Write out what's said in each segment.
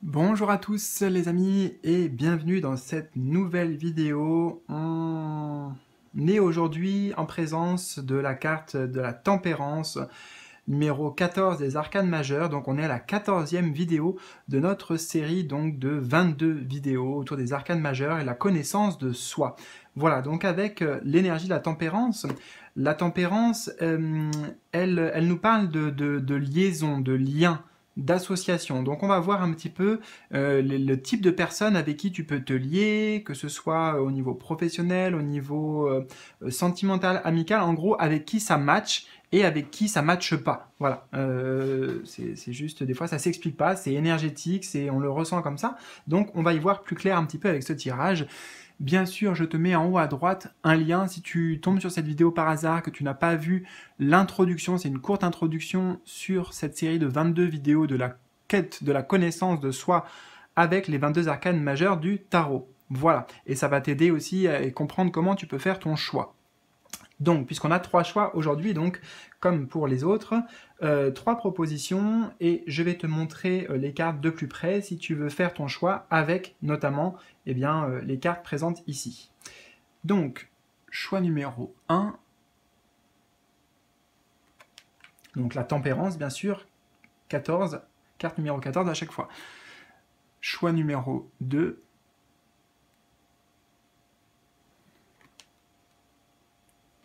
Bonjour à tous les amis et bienvenue dans cette nouvelle vidéo. On est aujourd'hui en présence de la carte de la tempérance, numéro 14 des arcanes majeures. Donc on est à la 14e vidéo de notre série donc de 22 vidéos autour des arcanes majeures et la connaissance de soi. Voilà, donc avec l'énergie de la tempérance, elle nous parle de liaison, de lien, d'association. Donc on va voir un petit peu le type de personne avec qui tu peux te lier, que ce soit au niveau professionnel, au niveau sentimental, amical, en gros avec qui ça match et avec qui ça matche pas. Voilà, c'est juste, des fois ça s'explique pas, c'est énergétique, on le ressent comme ça. Donc on va y voir plus clair un petit peu avec ce tirage. Bien sûr, je te mets en haut à droite un lien si tu tombes sur cette vidéo par hasard, que tu n'as pas vu l'introduction, c'est une courte introduction sur cette série de 22 vidéos de la quête de la connaissance de soi avec les 22 arcanes majeures du tarot. Voilà, et ça va t'aider aussi à comprendre comment tu peux faire ton choix. Donc, puisqu'on a 3 choix aujourd'hui, donc comme pour les autres, 3 propositions, et je vais te montrer les cartes de plus près si tu veux faire ton choix avec notamment les cartes présentes ici. Donc, choix numéro 1, donc la tempérance bien sûr, 14, carte numéro 14 à chaque fois. Choix numéro 2,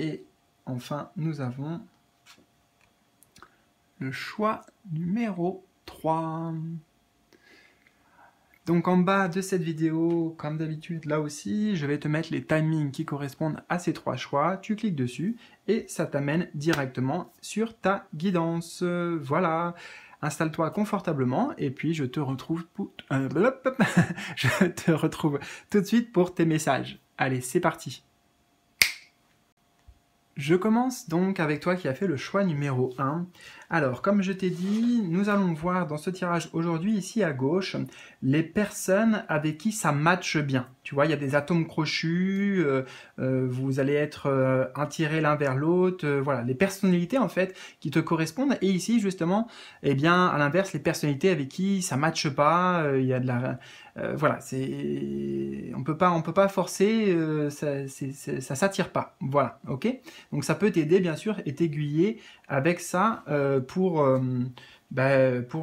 et enfin nous avons le choix numéro 3. Donc en bas de cette vidéo, comme d'habitude, là aussi, je vais te mettre les timings qui correspondent à ces 3 choix. Tu cliques dessus et ça t'amène directement sur ta guidance. Voilà, installe-toi confortablement et puis je te retrouve je te retrouve tout de suite pour tes messages. Allez, c'est parti. Je commence donc avec toi qui as fait le choix numéro 1. Alors, comme je t'ai dit, nous allons voir dans ce tirage aujourd'hui, ici à gauche, les personnes avec qui ça matche bien. Tu vois, il y a des atomes crochus, vous allez être attirés l'un vers l'autre, voilà, les personnalités en fait qui te correspondent. Et ici, justement, eh bien, à l'inverse, les personnalités avec qui ça matche pas, il y a de la... voilà, on peut pas forcer, ça s'attire pas. Voilà, ok? Donc ça peut t'aider bien sûr et t'aiguiller avec ça pour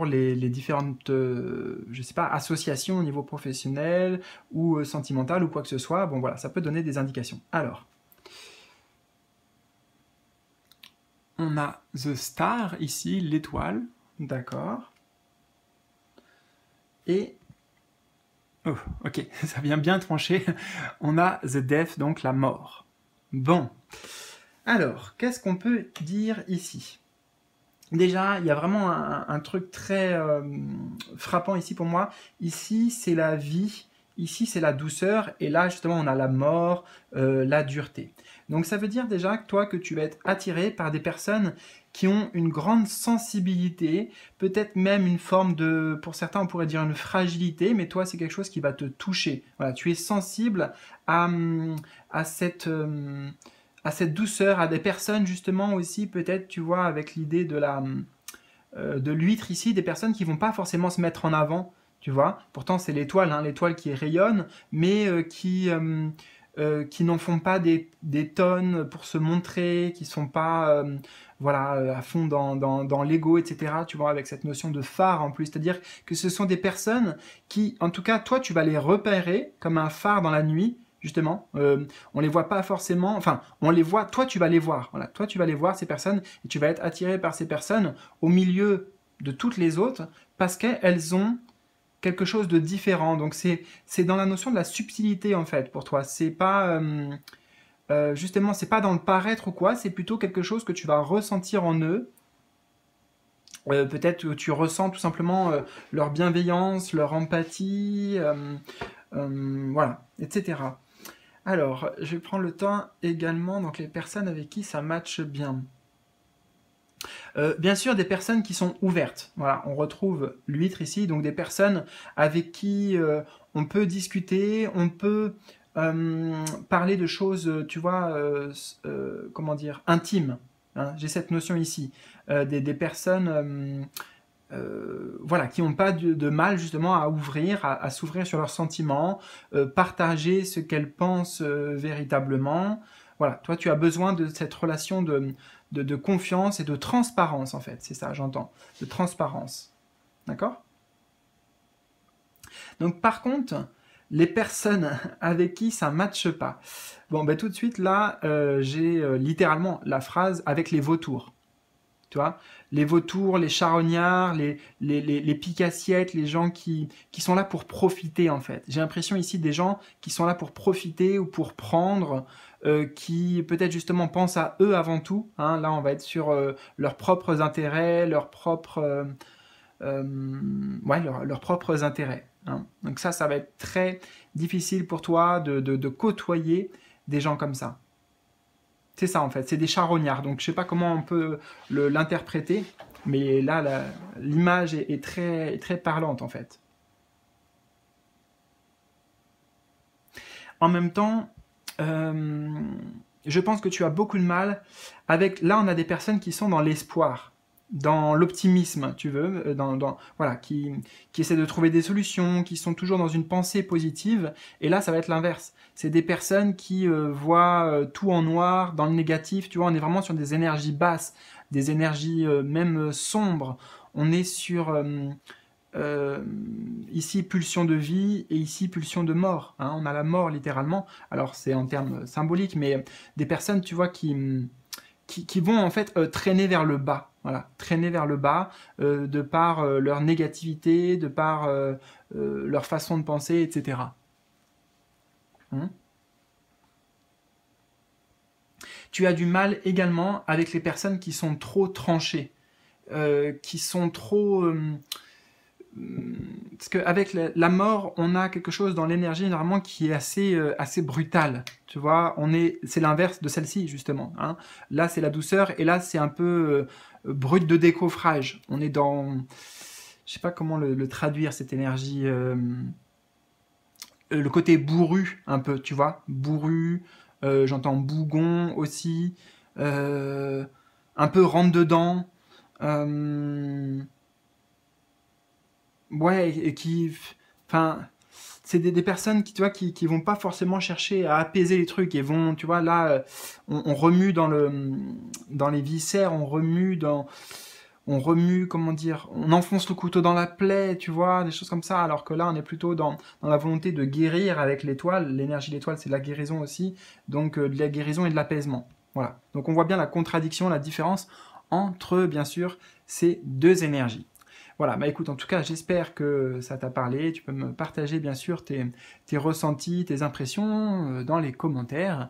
les différentes, je sais pas, associations au niveau professionnel ou sentimental ou quoi que ce soit. Bon voilà, ça peut donner des indications. Alors, on a The Star ici, l'étoile, d'accord. Et oh, ok, ça vient bien trancher. On a The Death, donc la mort. Bon. Alors, qu'est-ce qu'on peut dire ici? Déjà, il y a vraiment un truc très frappant ici pour moi. Ici, c'est la vie. Ici, c'est la douceur. Et là, justement, on a la mort, la dureté. Donc, ça veut dire déjà que toi, que tu vas être attiré par des personnes qui ont une grande sensibilité, peut-être même une forme de, pour certains, on pourrait dire une fragilité, mais toi, c'est quelque chose qui va te toucher. Voilà, tu es sensible à, à cette... à cette douceur, à des personnes justement aussi peut-être, tu vois, avec l'idée de l'huître ici, des personnes qui vont pas forcément se mettre en avant, tu vois. Pourtant c'est l'étoile, hein, l'étoile qui rayonne, mais qui n'en font pas des tonnes pour se montrer, qui sont pas voilà, à fond dans l'ego, etc. Tu vois, avec cette notion de phare en plus. C'est-à-dire que ce sont des personnes qui, en tout cas, toi, tu vas les repérer comme un phare dans la nuit, justement. On les voit pas forcément, enfin, on les voit, toi, tu vas les voir. Voilà, toi, tu vas les voir, ces personnes, et tu vas être attiré par ces personnes au milieu de toutes les autres parce qu'elles ont quelque chose de différent. Donc c'est dans la notion de la subtilité en fait pour toi. C'est pas justement c'est pas dans le paraître ou quoi. C'est plutôt quelque chose que tu vas ressentir en eux. Peut-être que tu ressens tout simplement leur bienveillance, leur empathie, voilà, etc. Alors, je vais prendre le temps également, donc les personnes avec qui ça matche bien. Bien sûr, des personnes qui sont ouvertes. Voilà, on retrouve l'huître ici, donc des personnes avec qui on peut discuter, on peut parler de choses, tu vois, comment dire, intimes. Hein. J'ai cette notion ici. Des personnes voilà, qui n'ont pas de mal justement à ouvrir, à s'ouvrir sur leurs sentiments, partager ce qu'elles pensent véritablement. Voilà, toi tu as besoin de cette relation de confiance et de transparence en fait, c'est ça j'entends, de transparence. D'accord? Donc par contre, les personnes avec qui ça ne matche pas. Bon, ben tout de suite là, j'ai littéralement la phrase avec les vautours. Tu vois, les vautours, les charognards, les piques-assiettes, les gens qui sont là pour profiter en fait. J'ai l'impression ici des gens qui sont là pour profiter ou pour prendre, qui peut-être justement pensent à eux avant tout. Hein. Là, on va être sur leurs propres intérêts, leurs propres intérêts. Hein. Donc ça va être très difficile pour toi de côtoyer des gens comme ça. C'est ça en fait, c'est des charognards. Donc je sais pas comment on peut l'interpréter, mais là l'image est très parlante en fait. En même temps, je pense que tu as beaucoup de mal avec... Là, on a des personnes qui sont dans l'espoir, dans l'optimisme, tu veux, voilà, qui essaient de trouver des solutions, qui sont toujours dans une pensée positive. Et là, ça va être l'inverse. C'est des personnes qui voient tout en noir, dans le négatif. Tu vois, on est vraiment sur des énergies basses, des énergies même sombres. On est sur... ici pulsion de vie et ici pulsion de mort. Hein. On a la mort littéralement. Alors c'est en termes symboliques, mais des personnes, tu vois, qui vont en fait traîner vers le bas. Voilà, traîner vers le bas de par leur négativité, de par leur façon de penser, etc. Tu as du mal également avec les personnes qui sont trop tranchées, qui sont trop... parce qu'avec la mort, on a quelque chose dans l'énergie normalement qui est assez brutal. Tu vois, c'est l'inverse de celle-ci justement. Hein. Là, c'est la douceur et là, c'est un peu brut de décoffrage. On est dans, je sais pas comment le traduire cette énergie. Le côté bourru un peu, tu vois, bourru. J'entends bougon aussi. Un peu rentre dedans. Ouais, et qui, enfin, c'est des personnes qui, tu vois, qui vont pas forcément chercher à apaiser les trucs et vont, tu vois, là, on remue dans les viscères, on remue, comment dire, on enfonce le couteau dans la plaie, tu vois, des choses comme ça, alors que là, on est plutôt dans la volonté de guérir avec l'étoile. L'énergie de l'étoile, c'est de la guérison aussi, donc de la guérison et de l'apaisement. Voilà. Donc on voit bien la contradiction, la différence entre, bien sûr, ces deux énergies. Voilà, bah écoute, en tout cas, j'espère que ça t'a parlé. Tu peux me partager, bien sûr, tes ressentis, tes impressions dans les commentaires.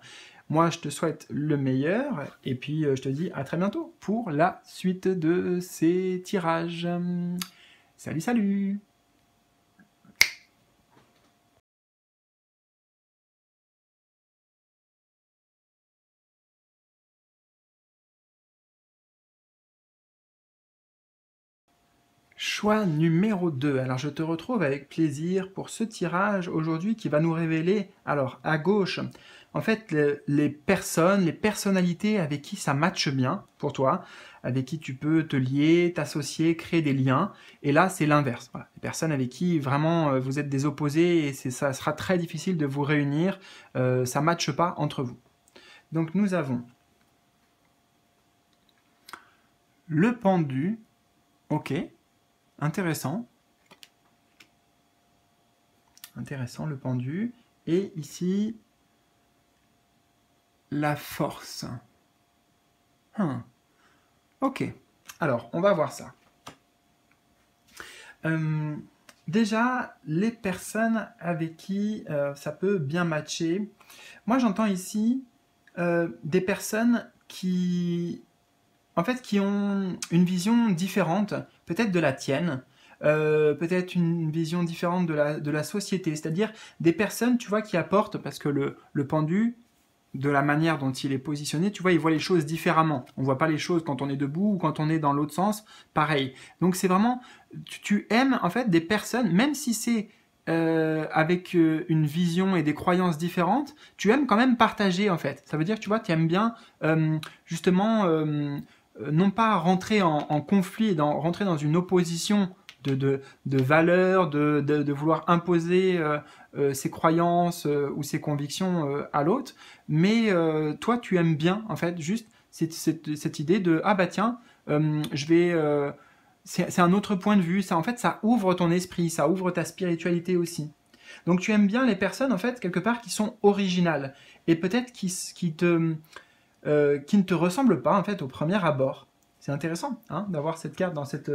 Moi, je te souhaite le meilleur et puis je te dis à très bientôt pour la suite de ces tirages. Salut, salut! Choix numéro 2. Alors je te retrouve avec plaisir pour ce tirage aujourd'hui qui va nous révéler, alors à gauche, en fait les personnes, les personnalités avec qui ça matche bien pour toi, avec qui tu peux te lier, t'associer, créer des liens. Et là c'est l'inverse. Voilà. Les personnes avec qui vraiment vous êtes des opposés et ça sera très difficile de vous réunir, ça ne matche pas entre vous. Donc nous avons le pendu, ok. Intéressant. Intéressant, le pendu. Et ici, la force. Ok. Alors, on va voir ça. Déjà, les personnes avec qui ça peut bien matcher. Moi, j'entends ici des personnes qui... En fait, qui ont une vision différente, peut-être de la tienne, peut-être une vision différente de la société. C'est-à-dire des personnes, tu vois, qui apportent, parce que le pendu, de la manière dont il est positionné, tu vois, il voit les choses différemment. On ne voit pas les choses quand on est debout ou quand on est dans l'autre sens, pareil. Donc c'est vraiment, tu aimes en fait des personnes, même si c'est avec une vision et des croyances différentes, tu aimes quand même partager en fait. Ça veut dire, tu vois, tu aimes bien justement non pas rentrer en conflit, rentrer dans une opposition de valeurs, de vouloir imposer ses croyances ou ses convictions à l'autre, mais toi tu aimes bien en fait juste cette idée de ah bah tiens, je vais c'est un autre point de vue, ça en fait ça ouvre ton esprit, ça ouvre ta spiritualité aussi. Donc tu aimes bien les personnes en fait quelque part qui sont originales et peut-être qui ne te ressemblent pas en fait au premier abord. C'est intéressant hein, d'avoir cette carte dans cette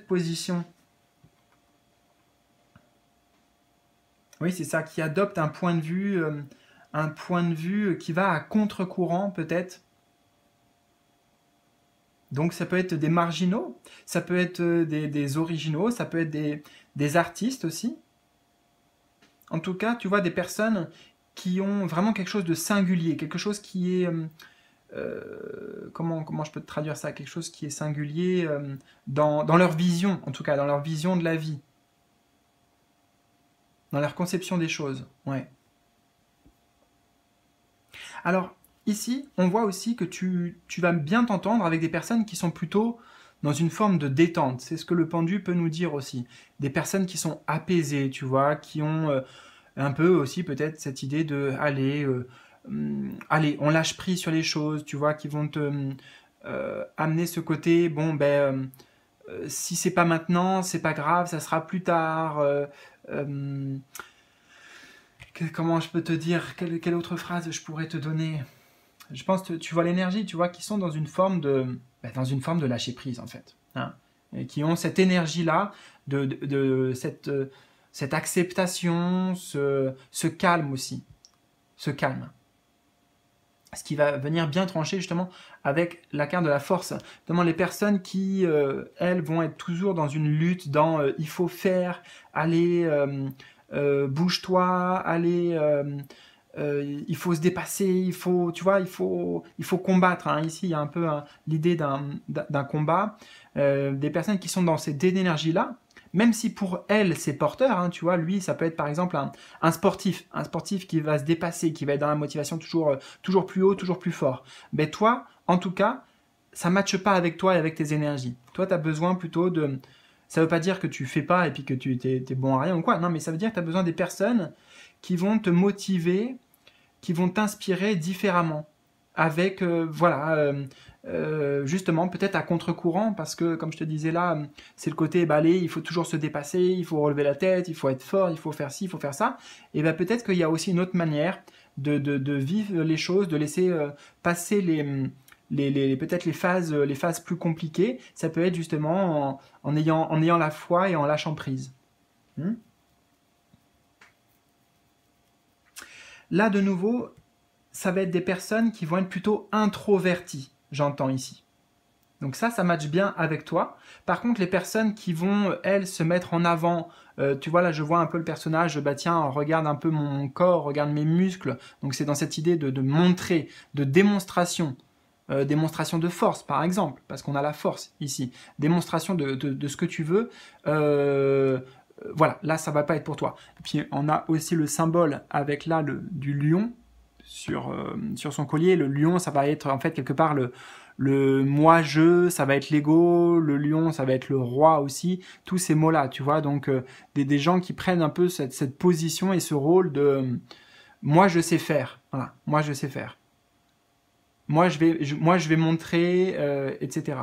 position. Oui, c'est ça, qui adopte un point de vue qui va à contre-courant peut-être. Donc ça peut être des marginaux, ça peut être des originaux, ça peut être des artistes aussi. En tout cas, tu vois, des personnes qui ont vraiment quelque chose de singulier, quelque chose qui est... comment je peux te traduire ça? Quelque chose qui est singulier dans leur vision, en tout cas, dans leur vision de la vie, dans leur conception des choses. Ouais. Alors, ici, on voit aussi que tu vas bien t'entendre avec des personnes qui sont plutôt dans une forme de détente. C'est ce que le pendu peut nous dire aussi. Des personnes qui sont apaisées, tu vois, qui ont un peu aussi peut-être cette idée de allez, on lâche prise sur les choses, tu vois, qui vont te amener ce côté, bon, ben, si c'est pas maintenant, c'est pas grave, ça sera plus tard. Comment je peux te dire, quelle autre phrase je pourrais te donner? Je pense que tu vois l'énergie, tu vois, qui sont dans une forme de lâcher prise en fait, hein, et qui ont cette énergie-là de cette acceptation, ce calme aussi, ce calme. Ce qui va venir bien trancher justement avec la carte de la force. Notamment les personnes qui, elles, vont être toujours dans une lutte, dans il faut faire, allez, bouge-toi, allez, il faut se dépasser, il faut, tu vois, il faut combattre. Hein. Ici, il y a un peu l'idée d'un combat. Des personnes qui sont dans cette énergie-là, même si pour elle c'est porteur, hein, tu vois, lui ça peut être par exemple un sportif qui va se dépasser, qui va être dans la motivation toujours plus haut, toujours plus fort. Mais toi, en tout cas, ça ne matche pas avec toi et avec tes énergies. Toi, tu as besoin plutôt de... Ça ne veut pas dire que tu fais pas et puis que tu es bon à rien ou quoi, non, mais ça veut dire que tu as besoin des personnes qui vont te motiver, qui vont t'inspirer différemment, avec, justement, peut-être à contre-courant, parce que, comme je te disais là, c'est le côté, bah, allez, il faut toujours se dépasser, il faut relever la tête, il faut être fort, il faut faire ci, il faut faire ça, et bien peut-être qu'il y a aussi une autre manière de vivre les choses, de laisser passer peut-être les phases plus compliquées. Ça peut être justement en ayant la foi et en lâchant prise. Là, de nouveau, ça va être des personnes qui vont être plutôt introverties, j'entends ici. Donc ça matche bien avec toi. Par contre, les personnes qui vont, elles, se mettre en avant, tu vois, là, je vois un peu le personnage, bah tiens, regarde un peu mon corps, regarde mes muscles. Donc c'est dans cette idée de montrer, de démonstration. Démonstration de force, par exemple, parce qu'on a la force ici. Démonstration de ce que tu veux. Voilà, là, ça va pas être pour toi. Et puis, on a aussi le symbole avec là du lion sur son collier. Le lion, ça va être en fait quelque part le moi-je, ça va être l'ego, le lion, ça va être le roi aussi. Tous ces mots-là, tu vois. Donc, des gens qui prennent un peu cette position et ce rôle de moi, je sais faire. Voilà, moi, je sais faire. Moi, je vais montrer, etc.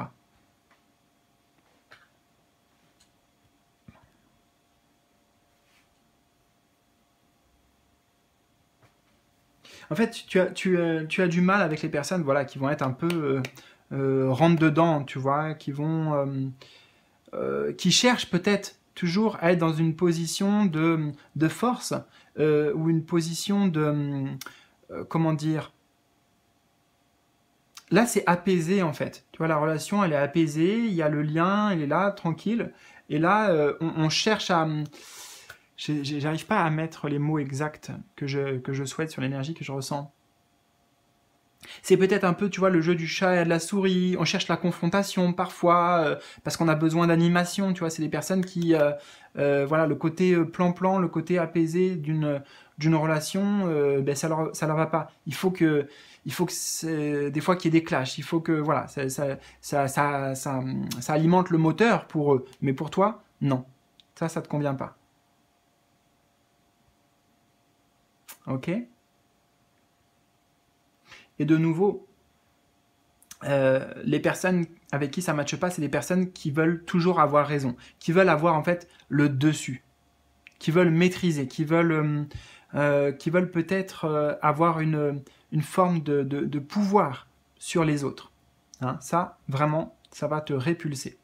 En fait, tu as du mal avec les personnes voilà, qui vont être un peu rentre dedans, tu vois, qui cherchent peut-être toujours à être dans une position de force ou une position de... comment dire? Là, c'est apaisé en fait. Tu vois, la relation, elle est apaisée, il y a le lien, il est là, tranquille. Et là, on cherche à... J'arrive pas à mettre les mots exacts que je souhaite sur l'énergie que je ressens. C'est peut-être un peu, tu vois, le jeu du chat et de la souris. On cherche la confrontation parfois parce qu'on a besoin d'animation. Tu vois, c'est des personnes qui, voilà, le côté plan-plan, le côté apaisé d'une relation, ben ça leur va pas. Il faut que des fois qu'il y ait des clashs. Il faut que, voilà, ça alimente le moteur pour eux. Mais pour toi, non. Ça te convient pas. Ok? Et de nouveau, les personnes avec qui ça ne matche pas, c'est des personnes qui veulent toujours avoir raison, qui veulent avoir en fait le dessus, qui veulent maîtriser, qui veulent peut-être avoir une forme de pouvoir sur les autres. Hein, ça, vraiment, ça va te répulser.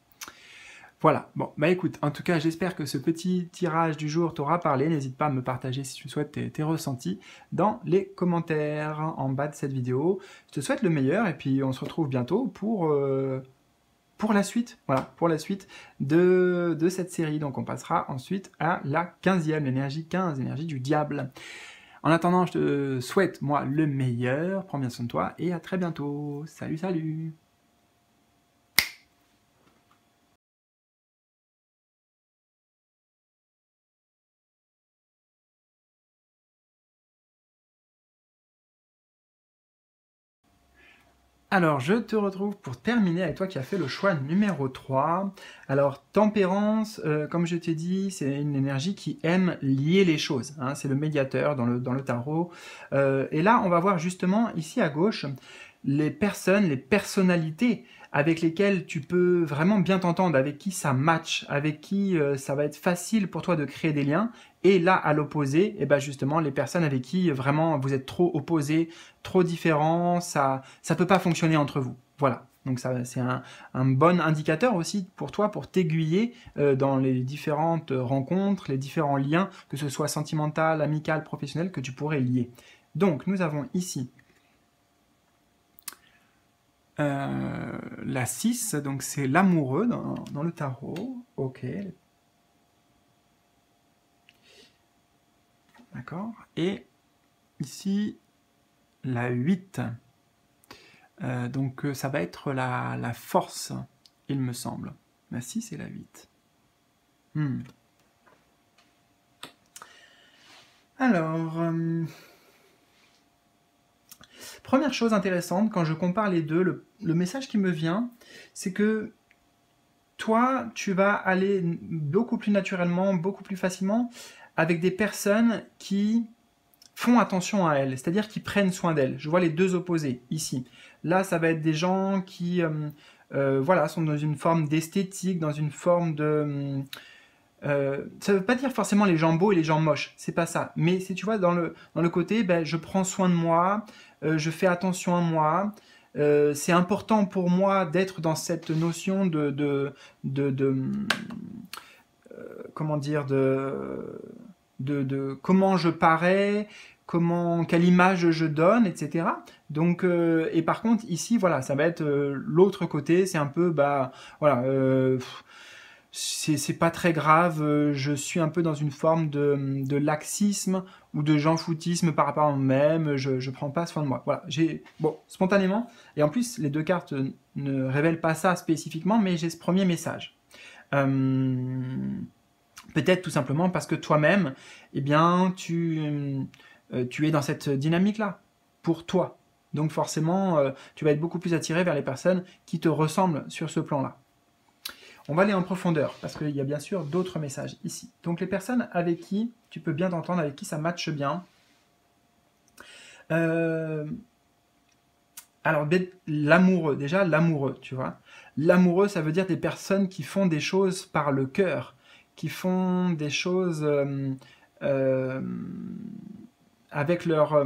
Voilà, bon, bah écoute, en tout cas, j'espère que ce petit tirage du jour t'aura parlé. N'hésite pas à me partager si tu souhaites tes ressentis dans les commentaires en bas de cette vidéo. Je te souhaite le meilleur et puis on se retrouve bientôt pour la suite, voilà, pour la suite de cette série. Donc on passera ensuite à la 15e, l'énergie 15, l'énergie du diable. En attendant, je te souhaite, moi, le meilleur. Prends bien soin de toi et à très bientôt. Salut, salut! Alors, je te retrouve pour terminer avec toi qui as fait le choix numéro 3. Alors, tempérance, comme je t'ai dit, c'est une énergie qui aime lier les choses. Hein, c'est le médiateur dans le tarot. Et là, on va voir justement ici à gauche les personnes, les personnalités avec lesquelles tu peux vraiment bien t'entendre, avec qui ça match, avec qui ça va être facile pour toi de créer des liens. Et là, à l'opposé, eh ben justement, les personnes avec qui vraiment vous êtes trop opposés, trop différents, ça peut pas fonctionner entre vous. Voilà. Donc ça, c'est un bon indicateur aussi pour toi, pour t'aiguiller dans les différentes rencontres, les différents liens, que ce soit sentimental, amical, professionnel, que tu pourrais lier. Donc, nous avons ici la 6, donc c'est l'amoureux dans le tarot. Ok. D'accord. Et ici, la 8. Donc ça va être la force, il me semble. La 6 et la 8. Alors, première chose intéressante, quand je compare les deux, le message qui me vient, c'est que toi, tu vas aller beaucoup plus naturellement, beaucoup plus facilement avec des personnes qui font attention à elles, c'est-à-dire qui prennent soin d'elles. Je vois les deux opposés ici. Là, ça va être des gens qui voilà, sont dans une forme d'esthétique, dans une forme de... ça ne veut pas dire forcément les gens beaux et les gens moches, c'est pas ça. Mais c'est, tu vois, dans le côté, ben, je prends soin de moi, je fais attention à moi. C'est important pour moi d'être dans cette notion comment dire, de comment je parais, quelle image je donne, etc. Donc, et par contre, ici, voilà, ça va être l'autre côté, c'est un peu, bah, voilà, c'est pas très grave, je suis un peu dans une forme de laxisme ou de j'en-foutisme par rapport à moi-même, je prends pas soin de moi. Voilà, bon, spontanément, et en plus, les deux cartes ne révèlent pas ça spécifiquement, mais j'ai ce premier message. Peut-être tout simplement parce que toi-même, eh bien, tu es dans cette dynamique-là, pour toi. Donc forcément, tu vas être beaucoup plus attiré vers les personnes qui te ressemblent sur ce plan-là. On va aller en profondeur, parce qu'il y a bien sûr d'autres messages ici. Donc les personnes avec qui tu peux bien t'entendre, avec qui ça matche bien. Alors, l'amoureux, déjà l'amoureux, tu vois. L'amoureux, ça veut dire des personnes qui font des choses par le cœur, qui font des choses avec leur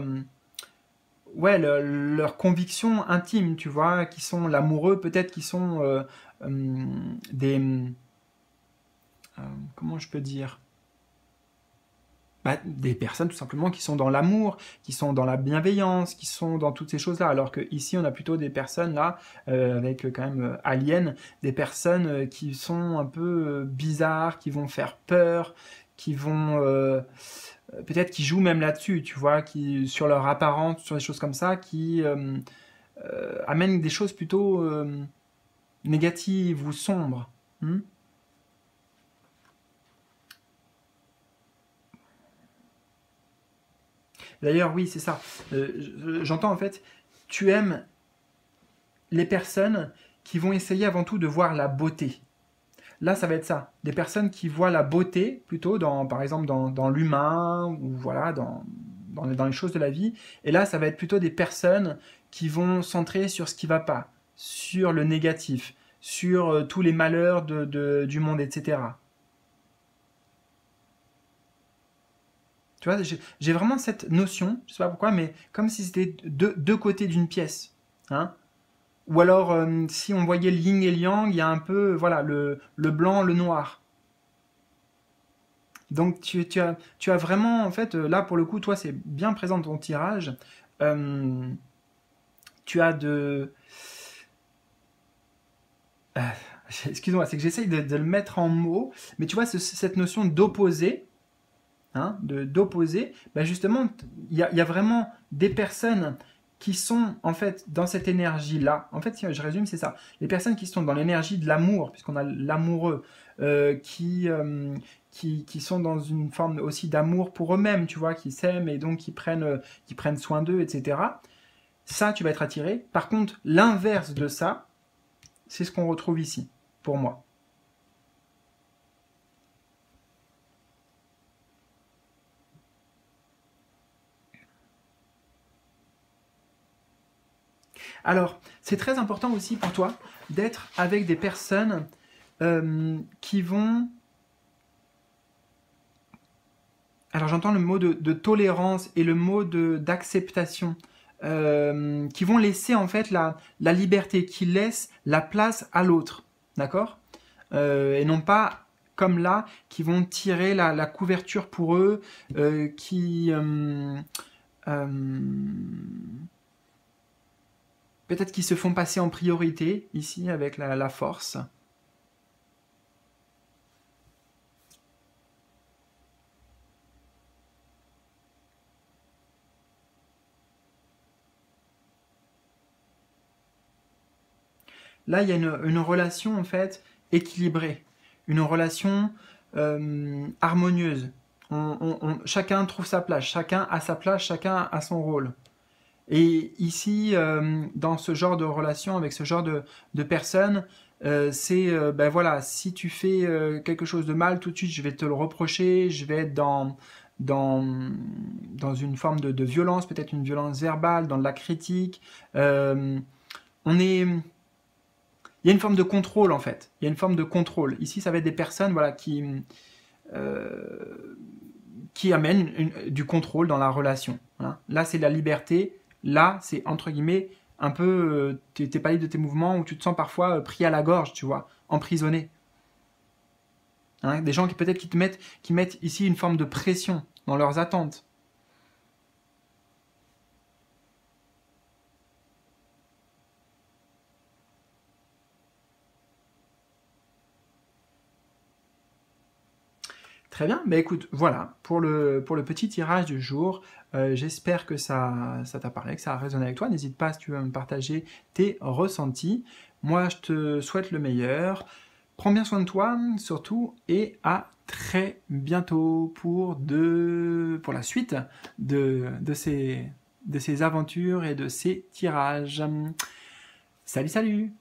conviction intime, tu vois, qui sont l'amoureux, peut-être qui sont comment je peux dire, des personnes tout simplement qui sont dans l'amour, qui sont dans la bienveillance, qui sont dans toutes ces choses-là, alors qu'ici on a plutôt des personnes là, avec quand même aliens, des personnes qui sont un peu bizarres, qui vont faire peur, qui vont peut-être qui jouent même là-dessus, tu vois, qui sur leur apparence, sur des choses comme ça, qui amène des choses plutôt négatives ou sombres. D'ailleurs, oui, c'est ça. J'entends en fait, tu aimes les personnes qui vont essayer avant tout de voir la beauté. Là, ça va être ça. Des personnes qui voient la beauté plutôt, par exemple, dans l'humain ou voilà, dans les choses de la vie. Et là, ça va être plutôt des personnes qui vont centrer sur ce qui ne va pas, sur le négatif, sur tous les malheurs du monde, etc. Tu vois, j'ai vraiment cette notion, je ne sais pas pourquoi, mais comme si c'était deux côtés d'une pièce. Hein. Ou alors, si on voyait le yin et le yang, il y a un peu, voilà, le blanc, le noir. Donc, tu as vraiment, en fait, là, pour le coup, toi, c'est bien présent dans ton tirage. Euh, tu as de... euh, excuse-moi, c'est que j'essaye de le mettre en mots, mais tu vois, cette notion d'opposé, hein, d'opposer, ben justement, il y a vraiment des personnes qui sont en fait dans cette énergie-là. En fait, si je résume, c'est ça. Les personnes qui sont dans l'énergie de l'amour, puisqu'on a l'amoureux, qui sont dans une forme aussi d'amour pour eux-mêmes, tu vois, qui s'aiment et donc qui prennent soin d'eux, etc. Ça, tu vas être attiré. Par contre, l'inverse de ça, c'est ce qu'on retrouve ici, pour moi. Alors, c'est très important aussi pour toi d'être avec des personnes qui vont... Alors j'entends le mot de tolérance et le mot d'acceptation, qui vont laisser en fait la liberté, qui laissent la place à l'autre, d'accord. Et non pas comme là, qui vont tirer la couverture pour eux, qui... peut-être qu'ils se font passer en priorité, ici, avec la force. Là, il y a une relation, en fait, équilibrée. Une relation harmonieuse. Chacun trouve sa place, chacun a sa place, chacun a son rôle. Et ici, dans ce genre de relation, avec ce genre de personnes, c'est, ben voilà, si tu fais quelque chose de mal, tout de suite, je vais te le reprocher, je vais être dans une forme de violence, peut-être une violence verbale, dans de la critique. Il y a une forme de contrôle, en fait. Il y a une forme de contrôle. Ici, ça va être des personnes voilà, qui amènent du contrôle dans la relation. Hein. Là, c'est la liberté. Là, c'est entre guillemets un peu, t'es pas libre de tes mouvements, où tu te sens parfois pris à la gorge, tu vois, emprisonné. Hein, des gens qui peut-être qui mettent ici une forme de pression dans leurs attentes. Très bien, bah écoute, voilà, pour le petit tirage du jour, j'espère que ça t'a parlé, que ça a résonné avec toi. N'hésite pas si tu veux me partager tes ressentis. Moi, je te souhaite le meilleur. Prends bien soin de toi, surtout, et à très bientôt pour la suite de ces aventures et de ces tirages. Salut, salut!